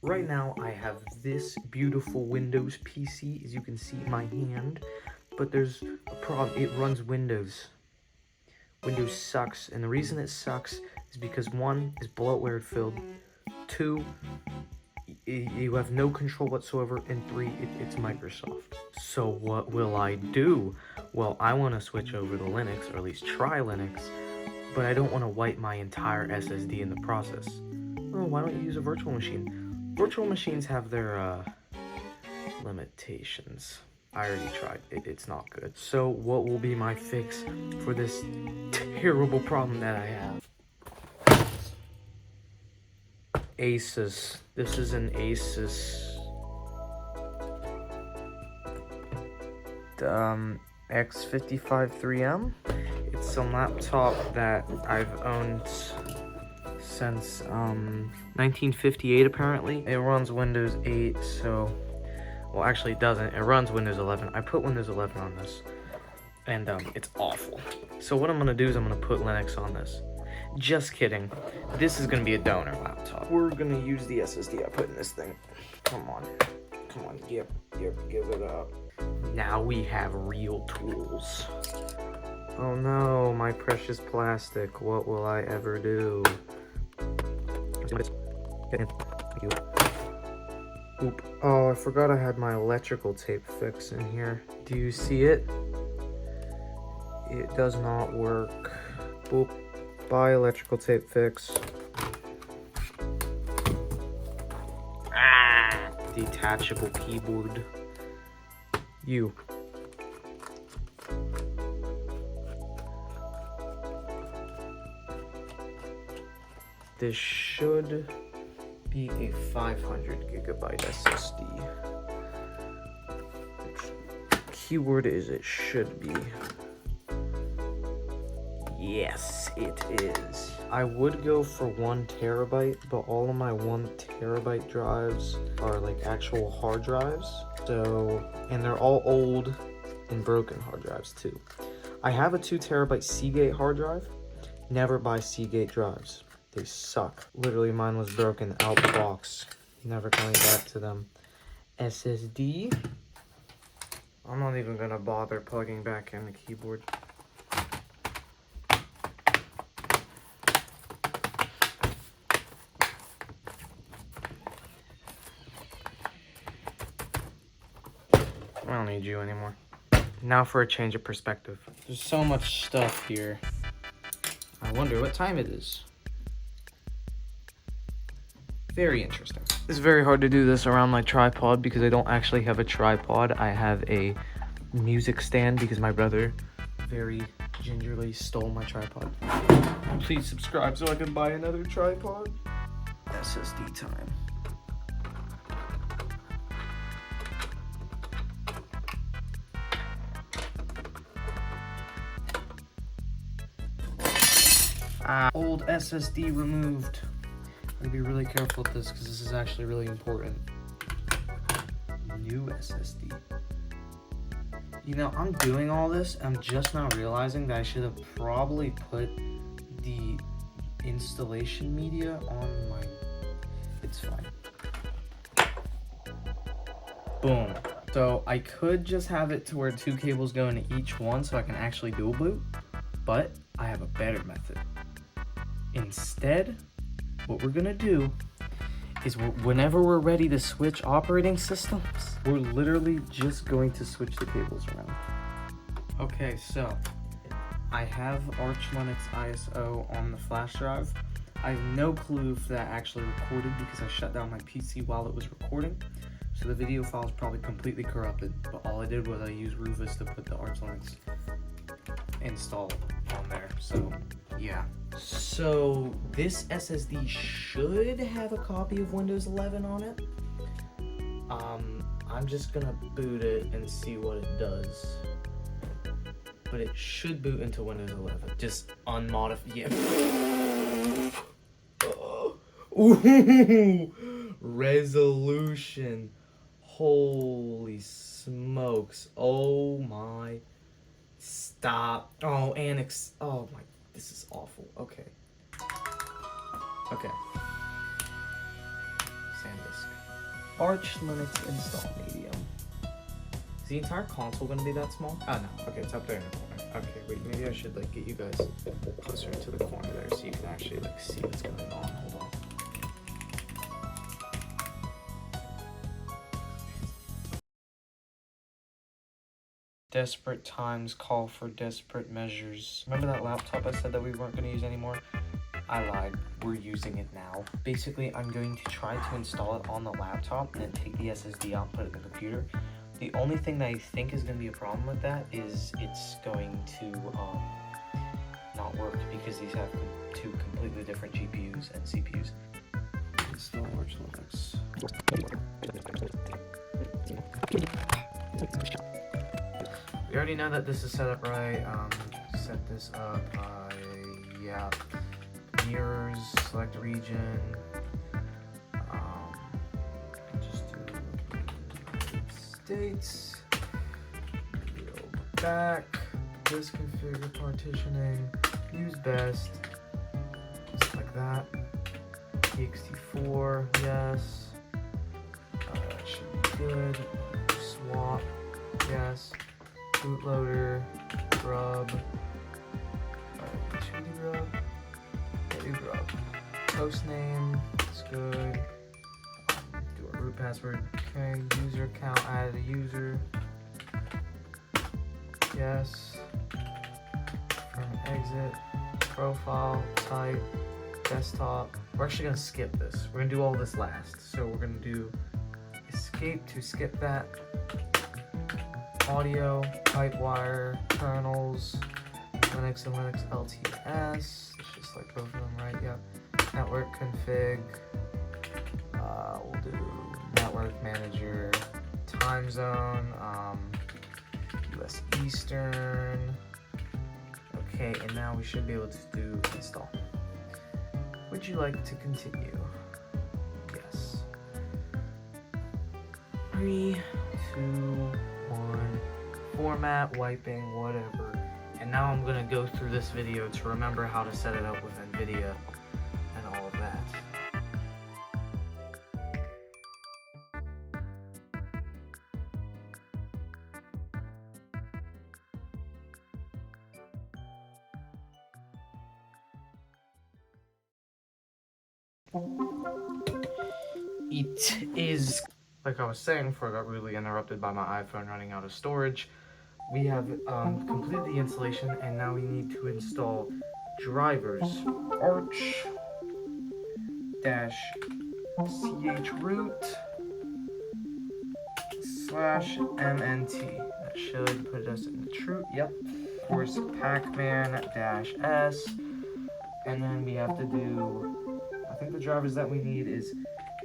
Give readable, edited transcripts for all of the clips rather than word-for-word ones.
Right now, I have this beautiful Windows PC, as you can see my hand, but there's a problem. It runs Windows. Windows sucks, and the reason it sucks is because one is bloatware filled, two, you have no control whatsoever, and three, it's Microsoft. So what will I do? Well, I want to switch over to Linux, or at least try Linux, but I don't want to wipe my entire SSD in the process. Oh, why don't you use a virtual machine? Virtual machines have their limitations. I already tried. It's not good. So what will be my fix for this terrible problem that I have? Asus. This is an Asus X55 3M. It's a laptop that I've owned since 1958 apparently. It runs Windows 8, so, well, actually it doesn't. It runs Windows 11. I put Windows 11 on this, and it's awful. So what I'm gonna do is I'm gonna put Linux on this. Just kidding. This is gonna be a donor laptop. We're gonna use the SSD I put in this thing. Come on. Come on. Yep, give it up. Now we have real tools. Oh no, my precious plastic. What will I ever do? Get in. Thank you. Oop. Oh, I forgot I had my electrical tape fix in here. Do you see it? It does not work. Oop. Bye, electrical tape fix. Ah! Detachable keyboard. You. This should be a 500 gigabyte SSD. Keyword is it should be. Yes, it is. I would go for 1 terabyte, but all of my 1 terabyte drives are like actual hard drives. So, and they're all old and broken hard drives too. I have a 2 terabyte Seagate hard drive. Never buy Seagate drives. They suck. Literally, mine was broken out the box. Never coming back to them. SSD. I'm not even gonna bother plugging back in the keyboard. I don't need you anymore. Now for a change of perspective. There's so much stuff here. I wonder what time it is. Very interesting. It's very hard to do this around my tripod because I don't actually have a tripod. I have a music stand because my brother very gingerly stole my tripod. Please subscribe so I can buy another tripod. SSD time. Old SSD removed. I'm gonna be really careful with this because this is actually really important. New SSD. You know, I'm doing all this, I'm just not realizing that I should have probably put the installation media on my... It's fine. Boom. So I could just have it to where 2 cables go into each one so I can actually dual boot, but I have a better method. Instead, what we're gonna do is whenever we're ready to switch operating systems, we're literally just going to switch the cables around. Okay, so I have Arch Linux ISO on the flash drive. I have no clue if that actually recorded because I shut down my PC while it was recording. So the video file is probably completely corrupted, but all I did was I used Rufus to put the Arch Linux install on there, so yeah. So this SSD should have a copy of Windows 11 on it. I'm just gonna boot it and see what it does. But it should boot into Windows 11. Just unmodified. Yeah. Ooh, resolution. Holy smokes. Oh my. Stop. Oh, Annex. Oh my. This is awful. Okay. Okay. SanDisk. Arch Linux install medium. Is the entire console gonna be that small? Oh no, okay, it's up there in the corner. Okay, wait, maybe I should like get you guys closer to the corner there so you can actually like see what's going on. Hold on. Desperate times call for desperate measures. Remember that laptop I said that we weren't gonna use anymore? I lied, we're using it now. Basically, I'm going to try to install it on the laptop and then take the SSD out and put it in the computer. The only thing that I think is going to be a problem with that is it's going to not work because these have two completely different GPUs and CPUs. Install Arch Linux. We already know that this is set up right. Set this up. Yeah. Mirrors, select region. Just do United States. Go back. Disconfigure partitioning. Use best. Just like that. ext4, yes. That should be good. Swap, yes. Bootloader, grub. 2D grub. Grub. Host name, it's good. Do a root password. Okay, user account, add a user. Yes. From exit. Profile, type, desktop. We're actually gonna skip this. We're gonna do all this last. So we're gonna do escape to skip that. Audio, Pipewire, kernels, Linux and Linux LTS. Like both of them, right? Yep. Network config. We'll do network manager, time zone, US Eastern. Okay, and now we should be able to do install. Would you like to continue? Yes. 3, 2, 1. Format, wiping, whatever. And now I'm going to go through this video to remember how to set it up with NVIDIA and all of that. It is, like I was saying before I got rudely interrupted by my iPhone running out of storage. We have completed the installation and now we need to install drivers. Arch -chroot /mnt. That should put us in the root. Yep. Of course, pacman-s. And then we have to do, I think the drivers that we need is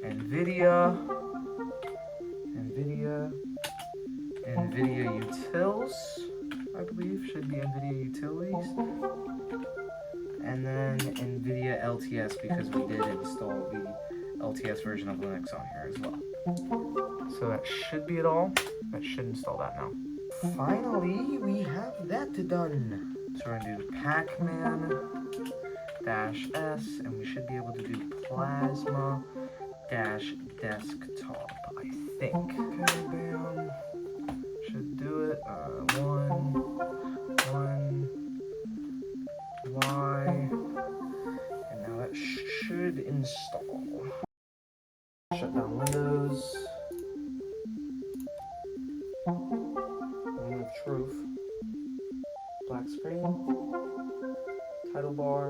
NVIDIA utils, I believe, should be NVIDIA utilities. And then NVIDIA LTS, because we did install the LTS version of Linux on here as well. So that should be it all. That should install that now. Finally, we have that done. So we're gonna do pacman-s, and we should be able to do plasma-desktop, I think. Okay, bam. Should do it. 1, Y, and now that should install. Shut down Windows. Moment of truth. Black screen. Title bar.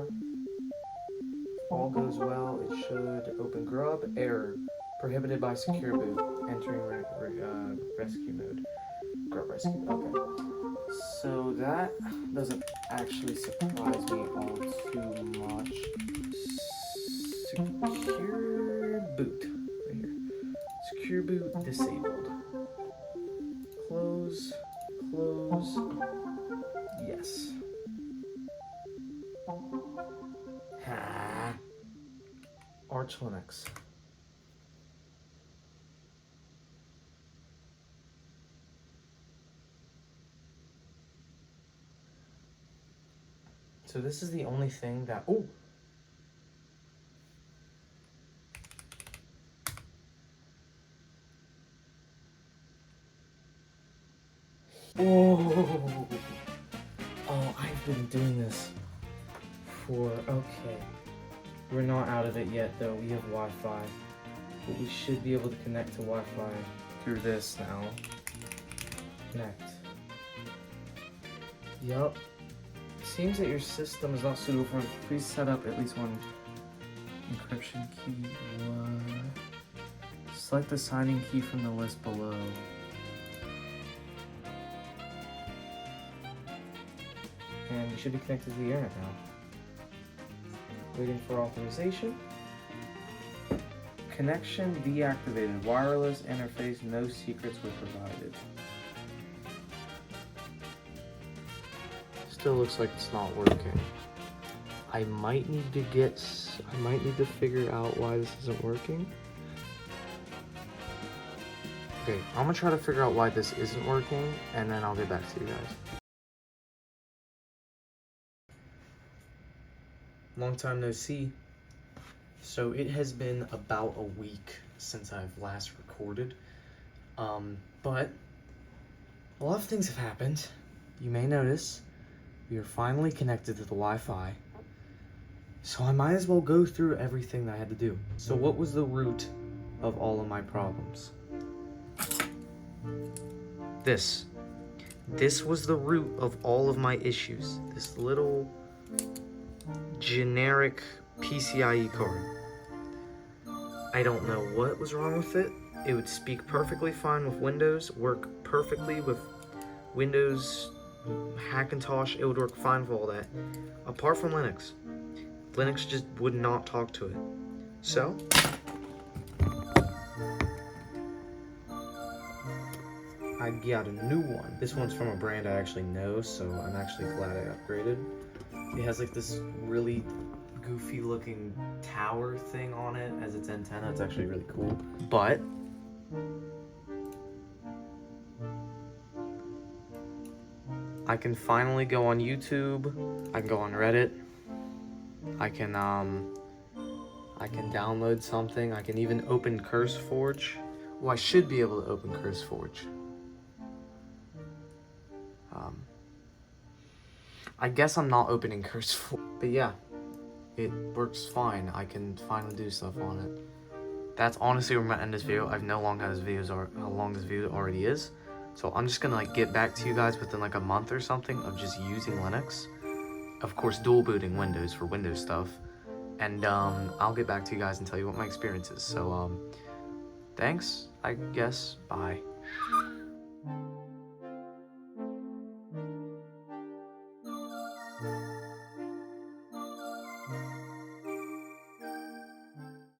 All goes well. It should open grub. Error. Prohibited by secure boot. Entering rescue mode. Grub rescue. Okay. So that doesn't actually surprise me all too much. Secure boot. Right here. Secure boot disabled. Close. Close. Yes. Arch Linux. So this is the only thing that, oh! Oh, I've been doing this for, okay. We're not out of it yet though, we have Wi-Fi. But we should be able to connect to Wi-Fi through this now. Connect. Yup. Seems that your system is not suitable for it. Please set up at least one encryption key. What? Select the signing key from the list below. And you should be connected to the internet now. Waiting for authorization. Connection deactivated. Wireless interface, no secrets were provided. Still looks like it's not working. I might need to figure out why this isn't working. Okay, I'm gonna try to figure out why this isn't working, and then I'll get back to you guys. Long time no see. So it has been about a week since I've last recorded, but a lot of things have happened. You may notice we are finally connected to the Wi-Fi, so I might as well go through everything that I had to do. So what was the root of all of my problems? This was the root of all of my issues. This little generic PCIe card. I don't know what was wrong with it. It would speak perfectly fine with Windows, work perfectly with Windows, Hackintosh, it would work fine with all that. Apart from Linux. Linux just would not talk to it. So, I got a new one. This one's from a brand I actually know, so I'm actually glad I upgraded. It has like this really goofy looking tower thing on it as its antenna. It's actually really cool. But I can finally go on YouTube. I can go on Reddit. I can download something. I can even open CurseForge. Well, I should be able to open CurseForge. I guess I'm not opening CurseForge, but yeah, it works fine. I can finally do stuff on it. That's honestly where I'm gonna end this video. I've no longer how long this video already is. So I'm just gonna like get back to you guys within like a month or something of just using Linux. Of course, dual booting Windows for Windows stuff. And I'll get back to you guys and tell you what my experience is. So thanks, I guess, bye.